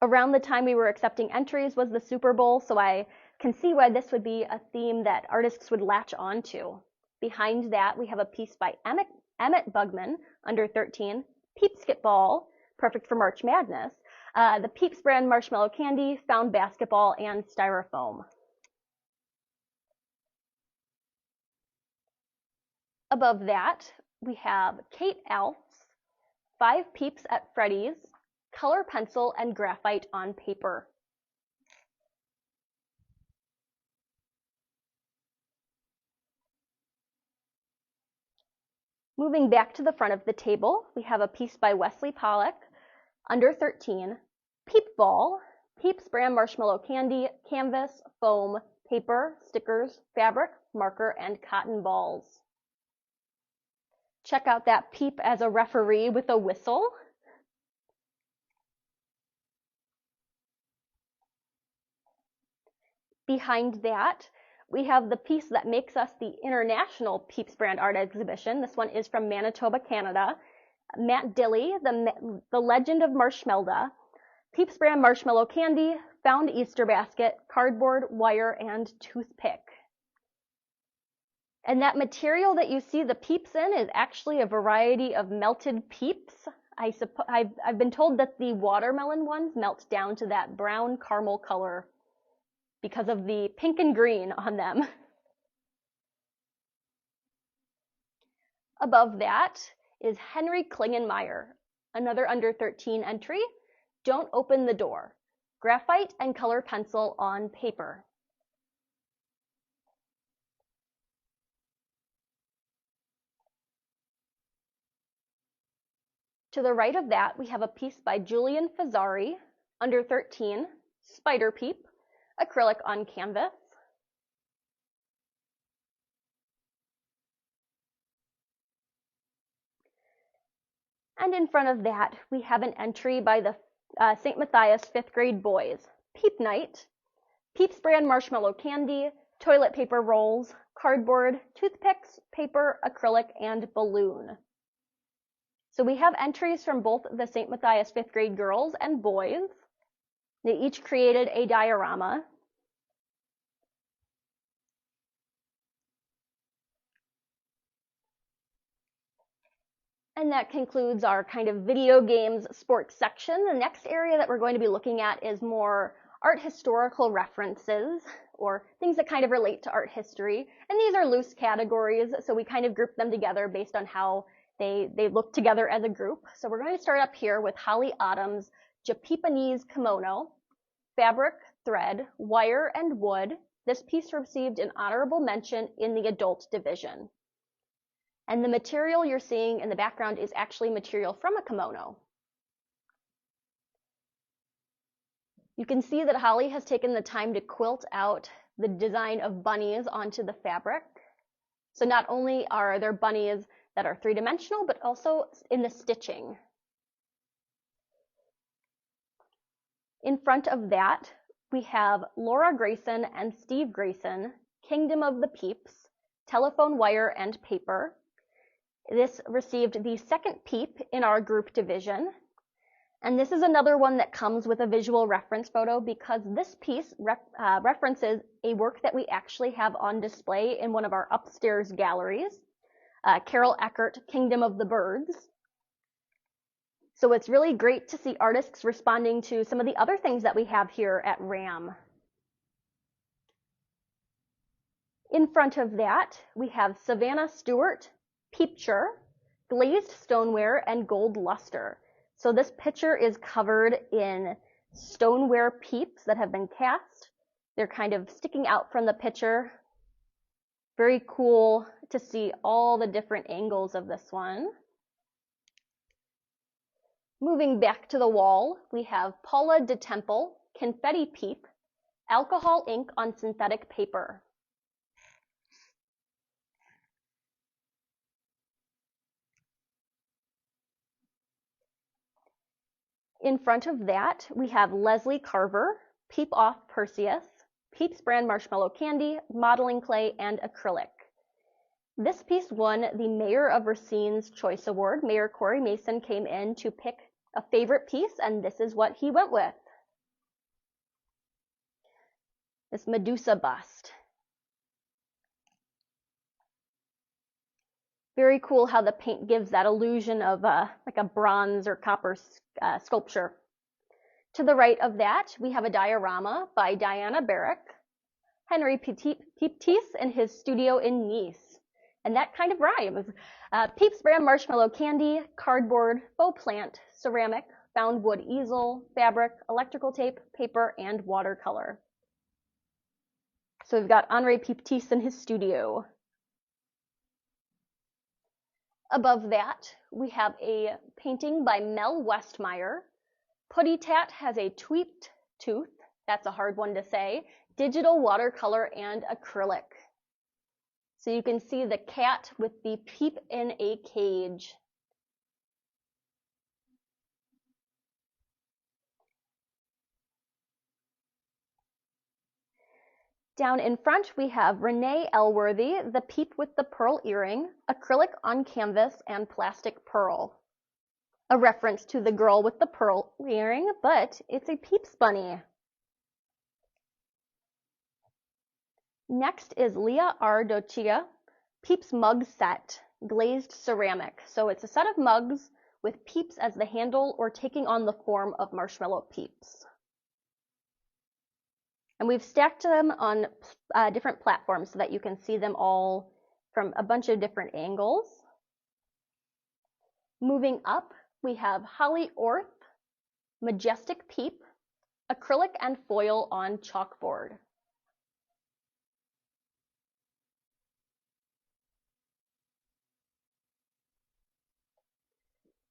Around the time we were accepting entries was the Super Bowl, so I can see why this would be a theme that artists would latch onto. Behind that, we have a piece by Emmett Bugman, under 13, Peepsketball, perfect for March Madness, the Peeps brand marshmallow candy, found basketball, and styrofoam. Above that, we have Kate Alf's 5 Peeps at Freddy's, color pencil and graphite on paper. Moving back to the front of the table, we have a piece by Wesley Pollock, under 13, Peep Ball, Peeps brand marshmallow candy, canvas, foam, paper, stickers, fabric, marker, and cotton balls. Check out that peep as a referee with a whistle. Behind that, we have the piece that makes us the international Peeps brand art exhibition. This one is from Manitoba, Canada. Matt Dilley, the Legend of Marshmelda, Peeps brand marshmallow candy, found Easter basket, cardboard, wire, and toothpick. And that material that you see the peeps in is actually a variety of melted peeps. I've been told that the watermelon ones melt down to that brown caramel color because of the pink and green on them. Above that is Henry Klingenmeyer, another under 13 entry, Don't Open the Door, graphite and color pencil on paper. To the right of that, we have a piece by Julian Fazzari, under 13, Spider Peep, acrylic on canvas. And in front of that, we have an entry by the St. Matthias 5th grade boys, Peep Night, Peeps brand marshmallow candy, toilet paper rolls, cardboard, toothpicks, paper, acrylic, and balloon. So we have entries from both the St. Matthias 5th grade girls and boys. They each created a diorama. And that concludes our kind of video games sports section. The next area that we're going to be looking at is more art historical references, or things that kind of relate to art history. And these are loose categories, so we kind of group them together based on how They look together as a group. So we're going to start up here with Holly Autumn's Japanese kimono, fabric, thread, wire, and wood. This piece received an honorable mention in the adult division. And the material you're seeing in the background is actually material from a kimono. You can see that Holly has taken the time to quilt out the design of bunnies onto the fabric. So not only are there bunnies that are three-dimensional, but also in the stitching. In front of that, we have Laura Grayson and Steve Grayson, Kingdom of the Peeps, telephone wire and paper. This received the second PEEP in our group division. And this is another one that comes with a visual reference photo because this piece references a work that we actually have on display in one of our upstairs galleries, Carol Eckert, Kingdom of the Birds. So it's really great to see artists responding to some of the other things that we have here at RAM. In front of that, we have Savannah Stewart, Peepture, glazed stoneware, and gold luster. So this picture is covered in stoneware peeps that have been cast. They're kind of sticking out from the picture. Very cool to see all the different angles of this one. Moving back to the wall, we have Paula de Temple, confetti peep, alcohol ink on synthetic paper. In front of that, we have Leslie Carver, Peep Off Perseus, Peeps brand marshmallow candy, modeling clay, and acrylic. This piece won the Mayor of Racine's Choice Award. Mayor Corey Mason came in to pick a favorite piece, and this is what he went with. This Medusa bust. Very cool how the paint gives that illusion of like a bronze or copper sculpture. To the right of that, we have a diorama by Diana Barrick, Henry Peeptees in his studio in Nice. And that kind of rhymes. Peeps brand marshmallow candy, cardboard, faux plant, ceramic, found wood easel, fabric, electrical tape, paper, and watercolor. So we've got Henri Peeptees in his studio. Above that, we have a painting by Mel Westmeyer. Putty Tat has a tweaked tooth, that's a hard one to say, digital watercolor and acrylic. So you can see the cat with the peep in a cage. Down in front, we have Renee Elworthy, the peep with the pearl earring, acrylic on canvas, and plastic pearl. A reference to the girl with the pearl earring, but it's a Peeps bunny. Next is Leah R. Dochia, Peeps mug set, glazed ceramic. So it's a set of mugs with Peeps as the handle or taking on the form of marshmallow Peeps. And we've stacked them on different platforms so that you can see them all from a bunch of different angles. Moving up, we have Holly Orth, Majestic Peep, acrylic and foil on chalkboard.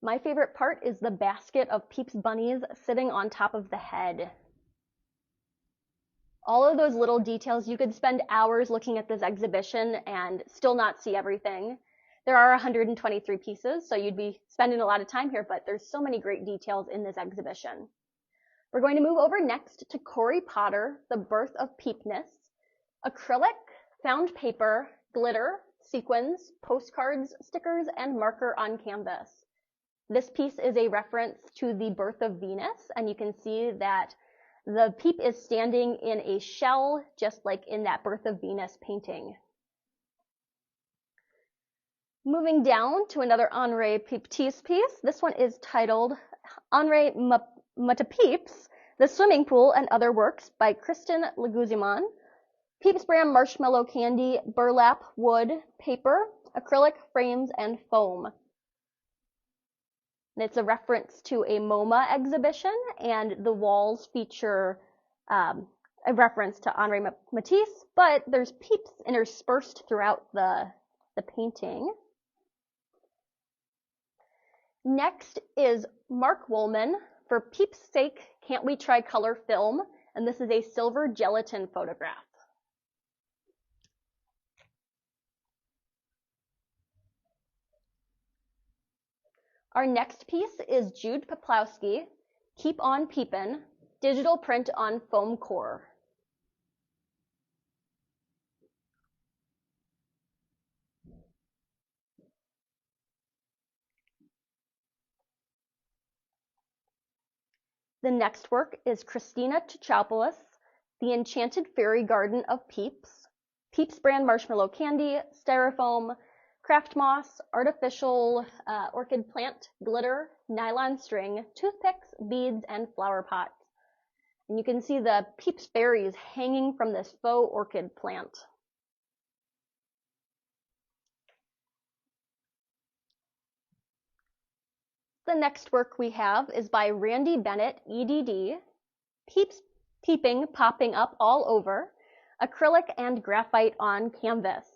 My favorite part is the basket of Peeps bunnies sitting on top of the head. All of those little details, you could spend hours looking at this exhibition and still not see everything. There are 123 pieces, so you'd be spending a lot of time here, but there's so many great details in this exhibition. We're going to move over next to Corey Potter, The Birth of Peepness, acrylic, found paper, glitter, sequins, postcards, stickers, and marker on canvas. This piece is a reference to the birth of Venus, and you can see that the peep is standing in a shell, just like in that Birth of Venus painting. Moving down to another Henri Peeptees piece. This one is titled Henri Peeps, The Swimming Pool and Other Works by Kristen Leguzman. Peeps brand marshmallow candy, burlap, wood, paper, acrylic, frames, and foam. And it's a reference to a MoMA exhibition, and the walls feature a reference to Henri Matisse, but there's PEEPS interspersed throughout the painting. Next is Mark Woolman, For PEEPS' Sake, Can't We Try Color Film? And this is a silver gelatin photograph. Our next piece is Jude Poplowski, Keep on Peepin', digital print on foam core. The next work is Christina Tchopoulos, The Enchanted Fairy Garden of PEEPS, PEEPS brand marshmallow candy, styrofoam, craft moss, artificial orchid plant, glitter, nylon string, toothpicks, beads, and flower pots. And you can see the PEEPS berries hanging from this faux orchid plant. The next work we have is by Randy Bennett, EDD, PEEPS Peeping, Popping Up All Over, acrylic and graphite on canvas.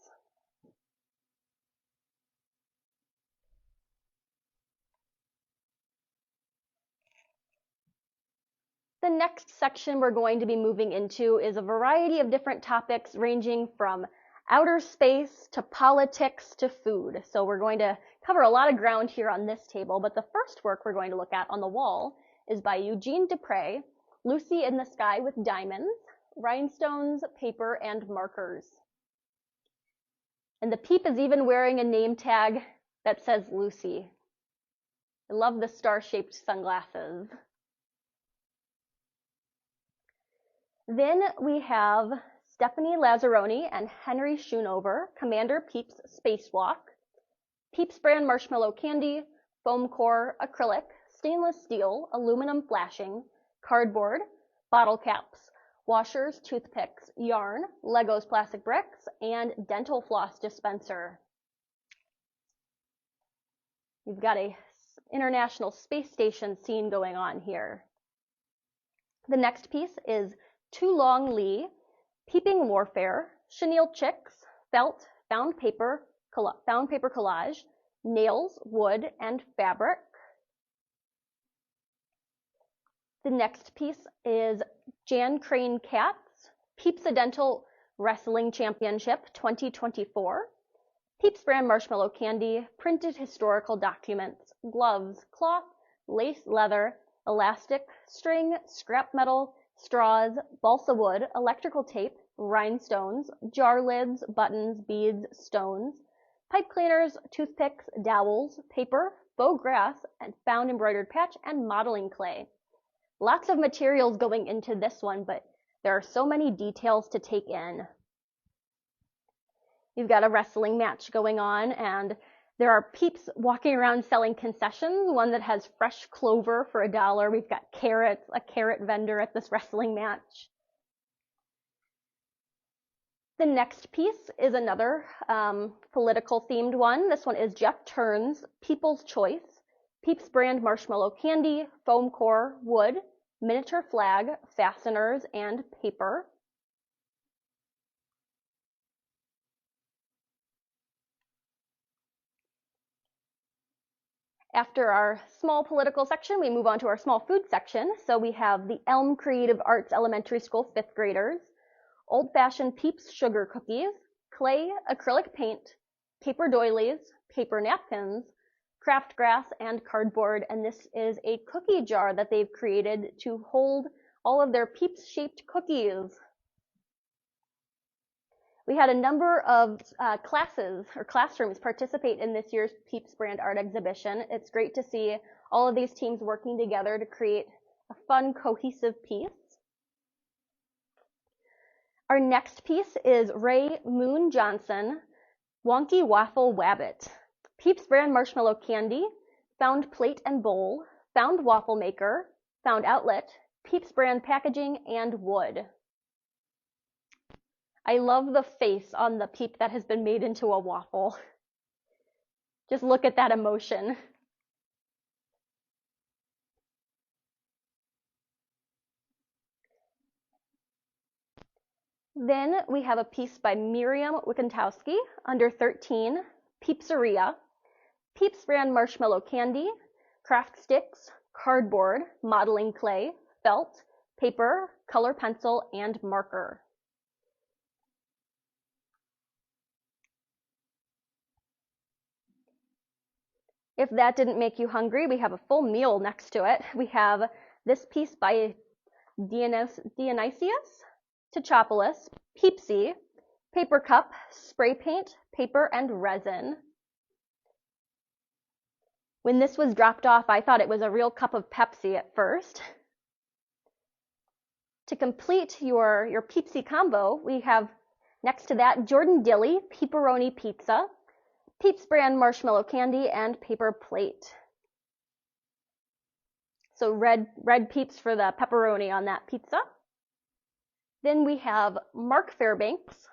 The next section we're going to be moving into is a variety of different topics ranging from outer space to politics to food. So we're going to cover a lot of ground here on this table, but the first work we're going to look at on the wall is by Eugene Dupre, Lucy in the Sky with Diamonds, Rhinestones, Paper, and Markers. And the PEEP is even wearing a name tag that says Lucy. I love the star-shaped sunglasses. Then we have Stephanie Lazzaroni and Henry Schoonover, Commander PEEPS Spacewalk, PEEPS brand marshmallow candy, foam core, acrylic, stainless steel, aluminum flashing, cardboard, bottle caps, washers, toothpicks, yarn, Legos plastic bricks, and dental floss dispenser. You've got a International Space Station scene going on here. The next piece is Tu Long Lee, Peeping Warfare, Chenille Chicks, Felt, Found paper collage, Nails, Wood, and Fabric. The next piece is Jan Crane Cats, Peepsidental Wrestling Championship 2024, PEEPS brand marshmallow candy, printed historical documents, gloves, cloth, lace leather, elastic, string, scrap metal, straws, balsa wood, electrical tape, rhinestones, jar lids, buttons, beads, stones, pipe cleaners, toothpicks, dowels, paper, faux grass, and found embroidered patch, and modeling clay. Lots of materials going into this one, but there are so many details to take in. You've got a wrestling match going on, and there are PEEPS walking around selling concessions, one that has fresh clover for $1. We've got carrots, a carrot vendor at this wrestling match. The next piece is another political themed one. This one is Jeff Turn's People's Choice, PEEPS brand marshmallow candy, foam core, wood, miniature flag, fasteners, and paper. After our small political section, we move on to our small food section. So we have the Elm Creative Arts Elementary School 5th graders, old-fashioned PEEPS sugar cookies, clay acrylic paint, paper doilies, paper napkins, craft grass, and cardboard. And this is a cookie jar that they've created to hold all of their PEEPS-shaped cookies. We had a number of classes or classrooms participate in this year's PEEPS brand art exhibition. It's great to see all of these teams working together to create a fun, cohesive piece. Our next piece is Ray Moon Johnson, Wonky Waffle Wabbit, PEEPS brand marshmallow candy, found plate and bowl, found waffle maker, found outlet, PEEPS brand packaging, and wood. I love the face on the PEEP that has been made into a waffle. Just look at that emotion. Then we have a piece by Miriam Wikentowski, under 13, Peepseria, Peeps brand marshmallow candy, craft sticks, cardboard, modeling clay, felt, paper, color pencil, and marker. If that didn't make you hungry, we have a full meal next to it. We have this piece by Dionysius Tachopoulos, Peepsy, paper cup, spray paint, paper, and resin. When this was dropped off, I thought it was a real cup of Pepsi at first. To complete your Peepsy combo, we have next to that Jordan Dilly Pepperoni Pizza, Peeps brand marshmallow candy, and paper plate. So red Peeps for the pepperoni on that pizza. Then we have Mark Fairbanks,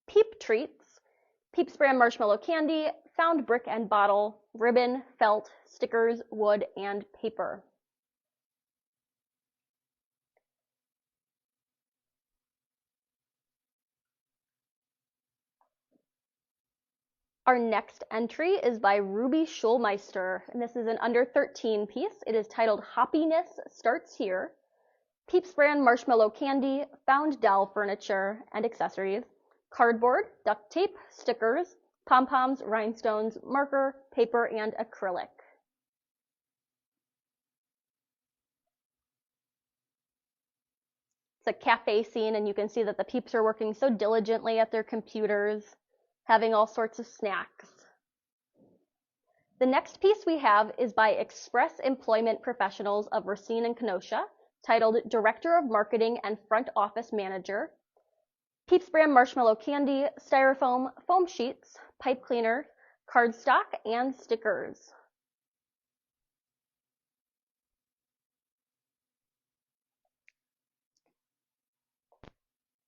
Peep Treats, Peeps brand marshmallow candy, found brick and bottle, ribbon, felt, stickers, wood, and paper. Our next entry is by Ruby Schulmeister, and this is an under 13 piece. It is titled Hoppiness Starts Here. Peeps brand marshmallow candy, found doll furniture and accessories, cardboard, duct tape, stickers, pom-poms, rhinestones, marker, paper, and acrylic. It's a cafe scene, and you can see that the Peeps are working so diligently at their computers, having all sorts of snacks. The next piece we have is by Express Employment Professionals of Racine and Kenosha, titled Director of Marketing and Front Office Manager, Peeps brand marshmallow candy, styrofoam, foam sheets, pipe cleaner, cardstock, and stickers.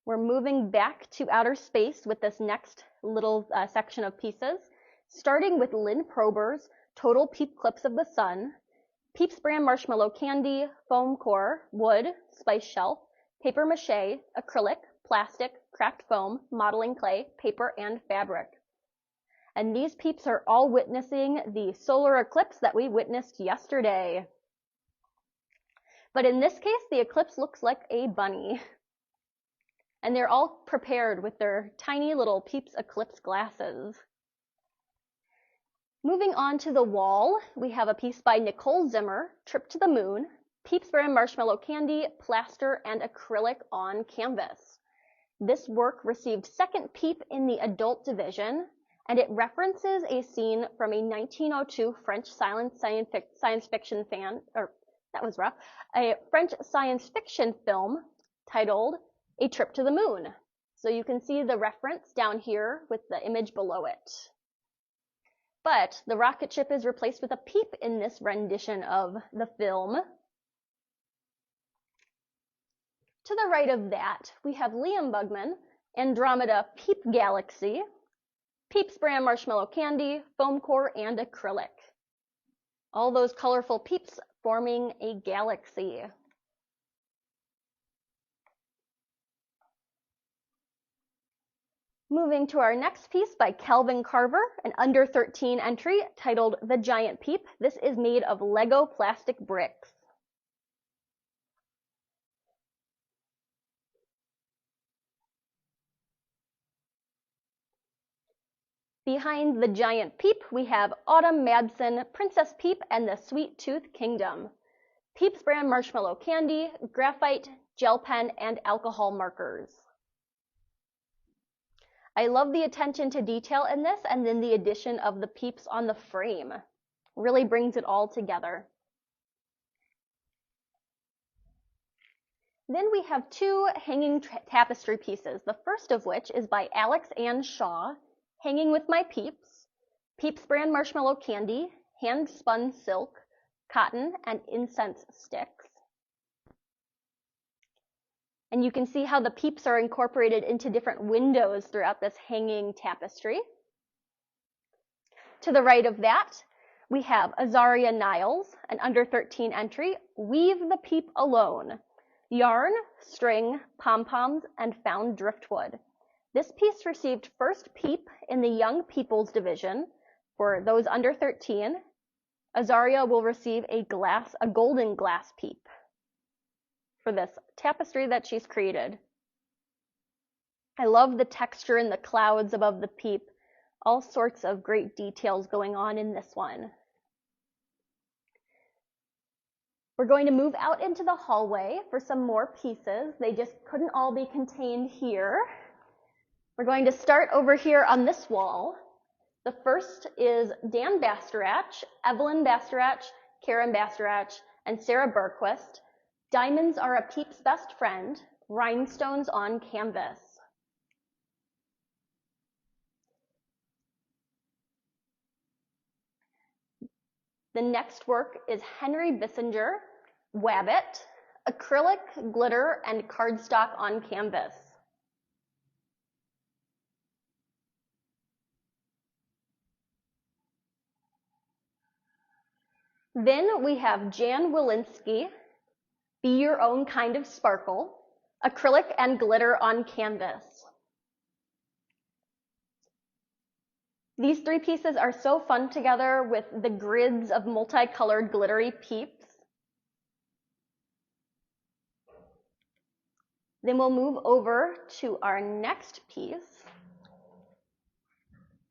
We're moving back to outer space with this next little section of pieces, starting with Lynn Prober's Total Peep Clips of the Sun, Peeps brand marshmallow candy, foam core, wood, spice shelf, paper mache, acrylic, plastic, craft foam, modeling clay, paper, and fabric. And these Peeps are all witnessing the solar eclipse that we witnessed yesterday. But in this case, the eclipse looks like a bunny. And they're all prepared with their tiny little Peeps eclipse glasses. Moving on to the wall, we have a piece by Nicole Zimmer, Trip to the Moon, Peeps brand marshmallow candy, plaster, and acrylic on canvas. This work received second Peep in the adult division, and it references a scene from a 1902 French science fiction French science fiction film titled A Trip to the Moon. So you can see the reference down here with the image below it. But the rocket ship is replaced with a Peep in this rendition of the film. To the right of that, we have Liam Bugman, Andromeda Peep Galaxy, Peeps brand marshmallow candy, foam core, and acrylic. All those colorful Peeps forming a galaxy. Moving to our next piece by Calvin Carver, an under 13 entry titled The Giant Peep. This is made of Lego plastic bricks. Behind the Giant Peep, we have Autumn Madsen, Princess Peep, and the Sweet Tooth Kingdom. Peeps brand marshmallow candy, graphite, gel pen, and alcohol markers. I love the attention to detail in this, and then the addition of the Peeps on the frame. Really brings it all together. Then we have two hanging tapestry pieces, the first of which is by Alex Ann Shaw, Hanging with My Peeps, Peeps brand marshmallow candy, hand-spun silk, cotton, and incense sticks. And you can see how the Peeps are incorporated into different windows throughout this hanging tapestry. To the right of that, we have Azaria Niles, an under 13 entry, Weave the Peep Alone. yarn, string, pom-poms, and found driftwood. This piece received first PEEP in the Young People's Division. For those under 13, Azaria will receive a golden glass PEEP for this tapestry that she's created. I love the texture in the clouds above the PEEP. All sorts of great details going on in this one. We're going to move out into the hallway for some more pieces. They just couldn't all be contained here. We're going to start over here on this wall. The first is Dan Bastarach, Evelyn Bastarach, Karen Bastarach, and Sarah Berquist. Diamonds are a PEEP's best friend, rhinestones on canvas. The next work is Henry Bissinger, Wabbit, acrylic, glitter, and cardstock on canvas. Then we have Jan Wilinski, Be Your Own Kind of Sparkle, acrylic and glitter on canvas. These three pieces are so fun together with the grids of multicolored glittery PEEPs. Then we'll move over to our next piece,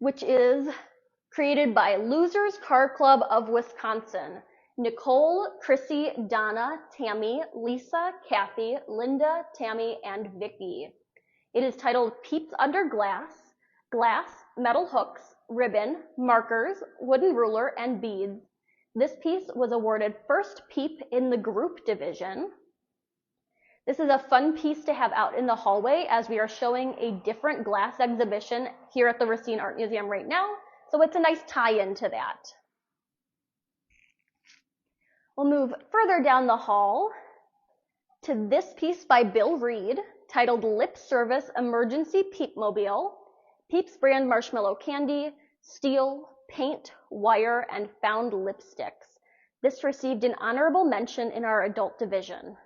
which is created by Losers Car Club of Wisconsin. Nicole, Chrissy, Donna, Tammy, Lisa, Kathy, Linda, Tammy, and Vicky. It is titled PEEPS Under Glass, glass, metal hooks, ribbon, markers, wooden ruler, and beads. This piece was awarded first PEEP in the group division. This is a fun piece to have out in the hallway as we are showing a different glass exhibition here at the Racine Art Museum right now, so it's a nice tie-in to that. We'll move further down the hall to this piece by Bill Reed, titled Lip Service Emergency PEEP Mobile, PEEPS brand marshmallow candy, steel, paint, wire, and found lipsticks. This received an honorable mention in our adult division.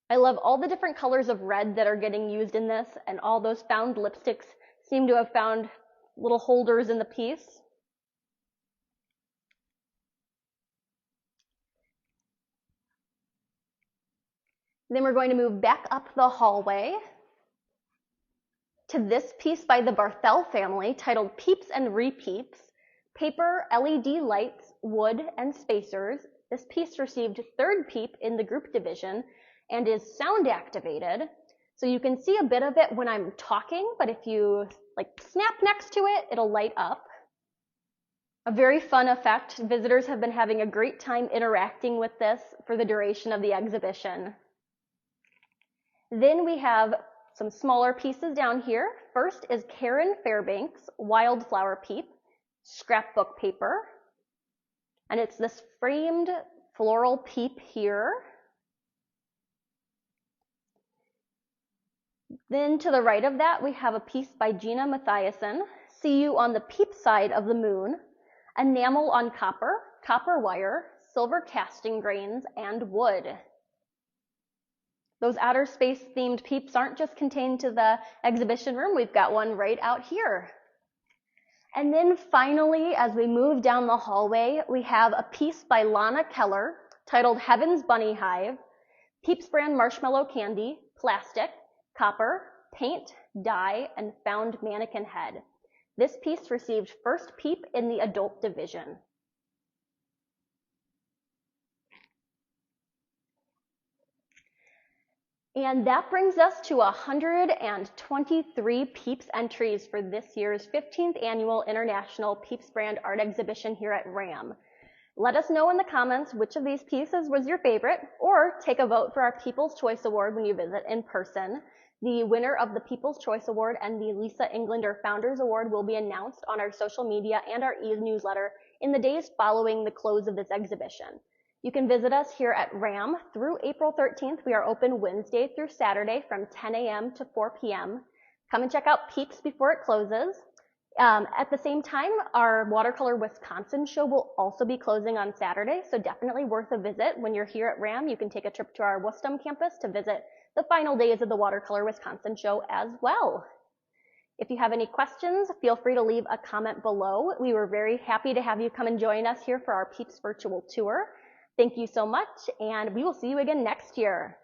I love all the different colors of red that are getting used in this, and all those found lipsticks seem to have found little holders in the piece. Then we're going to move back up the hallway to this piece by the Barthel family titled Peeps and Repeeps, paper, LED lights, wood, and spacers. This piece received third PEEP in the group division and is sound activated. So you can see a bit of it when I'm talking, but if you snap next to it, it'll light up. A very fun effect. Visitors have been having a great time interacting with this for the duration of the exhibition. Then we have some smaller pieces down here. First is Karen Fairbanks Wildflower PEEP, scrapbook paper. And it's this framed floral PEEP here. Then to the right of that, we have a piece by Gina Mathiasen, See You on the PEEP Side of the Moon, enamel on copper, copper wire, silver casting grains, and wood. Those outer space themed PEEPs aren't just contained to the exhibition room, we've got one right out here. And then finally, as we move down the hallway, we have a piece by Lana Keller titled Heaven's Bunny Hive, PEEPS brand marshmallow candy, plastic, copper, paint, dye, and found mannequin head. This piece received first PEEP in the adult division. And that brings us to 123 PEEPS entries for this year's 15th Annual International PEEPS Brand Art Exhibition here at RAM. Let us know in the comments which of these pieces was your favorite, or take a vote for our People's Choice Award when you visit in person. The winner of the People's Choice Award and the Lisa Englander Founders Award will be announced on our social media and our e-newsletter in the days following the close of this exhibition. You can visit us here at RAM through April 13th. We are open Wednesday through Saturday from 10 a.m. to 4 p.m. Come and check out PEEPS before it closes. At the same time, our Watercolor Wisconsin show will also be closing on Saturday, so definitely worth a visit. When you're here at RAM, you can take a trip to our Worcester campus to visit the final days of the Watercolor Wisconsin show as well. If you have any questions, feel free to leave a comment below. We were very happy to have you come and join us here for our PEEPS virtual tour. Thank you so much, and we will see you again next year.